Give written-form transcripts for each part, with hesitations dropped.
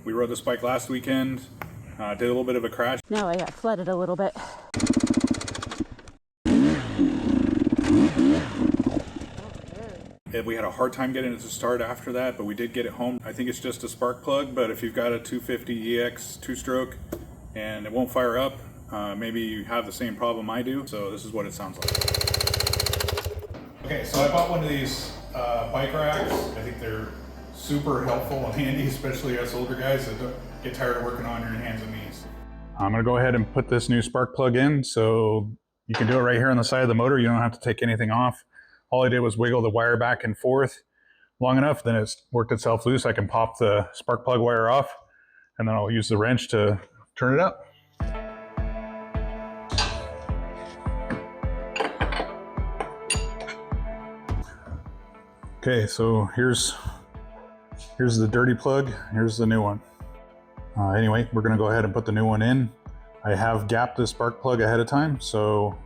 We rode this bike last weekend, did a little bit of a crash. Now I got flooded a little bit. We had a hard time getting it to start after that, but we did get it home. I think it's just a spark plug, but if you've got a 250 EX two-stroke and it won't fire up, maybe you have the same problem I do. So this is what it sounds like. Okay, so I bought one of these bike racks. I think they're super helpful and handy, especially us older guys that don't get tired of working on your hands and knees. I'm gonna go ahead and put this new spark plug in, so you can do it right here on the side of the motor. You don't have to take anything off. All I did was wiggle the wire back and forth long enough, then it's worked itself loose. I can pop the spark plug wire off, and then I'll use the wrench to turn it up. Okay, so here's the dirty plug, here's the new one. Anyway, we're gonna go ahead and put the new one in. I have gapped the spark plug ahead of time, so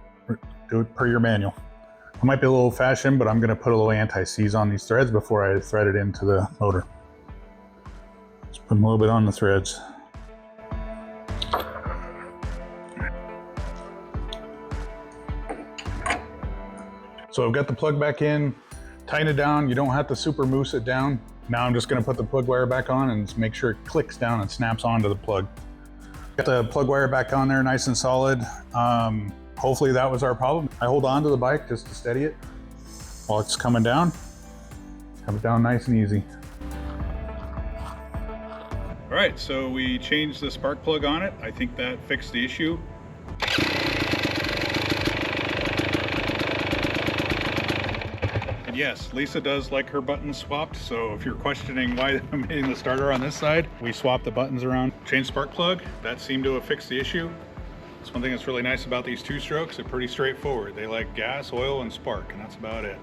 do it per your manual. I might be a little old-fashioned, but I'm gonna put a little anti-seize on these threads before I thread it into the motor. Just put a little bit on the threads. So I've got the plug back in, tighten it down. You don't have to super mousse it down. Now I'm just gonna put the plug wire back on and just make sure it clicks down and snaps onto the plug. Got the plug wire back on there nice and solid. Hopefully that was our problem. I hold on to the bike just to steady it while it's coming down. Have it down nice and easy. All right, so we changed the spark plug on it. I think that fixed the issue. And yes, Lisa does like her buttons swapped, so if you're questioning why I'm hitting the starter on this side, we swapped the buttons around. Changed spark plug, that seemed to have fixed the issue. That's one thing that's really nice about these two strokes. They're pretty straightforward. They like gas, oil, and spark, and that's about it.